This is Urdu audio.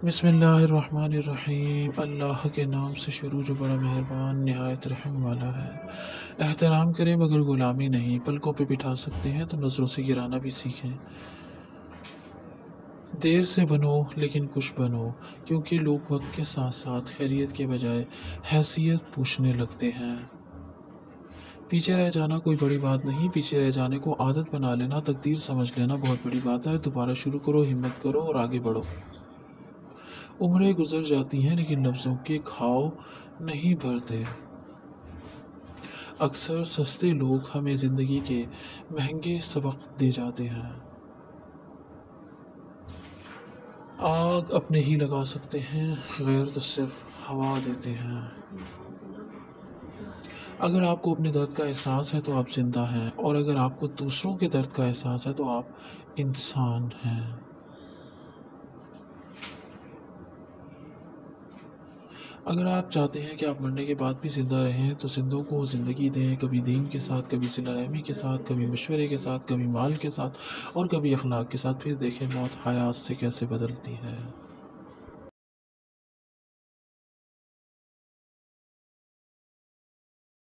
بسم اللہ الرحمن الرحیم۔ اللہ کے نام سے شروع جو بڑا مہربان نہایت رحم والا ہے۔ احترام کریں مگر غلامی نہیں، پلکوں پہ بٹھا سکتے ہیں تو نظروں سے گرانا بھی سیکھیں۔ دیر سے بنو لیکن کچھ بنو، کیونکہ لوگ وقت کے ساتھ ساتھ خیریت کے بجائے حیثیت پوچھنے لگتے ہیں۔ پیچھے رہ جانا کوئی بڑی بات نہیں، پیچھے رہ جانے کو عادت بنا لینا، تقدیر سمجھ لینا بہت بڑی بات ہے۔ دوبارہ شروع کرو، ہمت کرو اور آگے بڑھو۔ عمریں گزر جاتی ہیں لیکن لفظوں کے گھاؤ نہیں بھرتے۔ اکثر سستے لوگ ہمیں زندگی کے مہنگے سبق دے جاتے ہیں۔ آگ اپنے ہی لگا سکتے ہیں، غیر تو صرف ہوا دیتے ہیں۔ اگر آپ کو اپنے درد کا احساس ہے تو آپ زندہ ہیں، اور اگر آپ کو دوسروں کے درد کا احساس ہے تو آپ انسان ہیں۔ اگر آپ چاہتے ہیں کہ آپ مرنے کے بعد بھی زندہ رہیں تو زندوں کو زندگی دیں، کبھی دین کے ساتھ، کبھی صلہ رحمی کے ساتھ، کبھی مشورے کے ساتھ، کبھی مال کے ساتھ اور کبھی اخلاق کے ساتھ۔ پھر دیکھیں موت حیات سے کیسے بدلتی ہے۔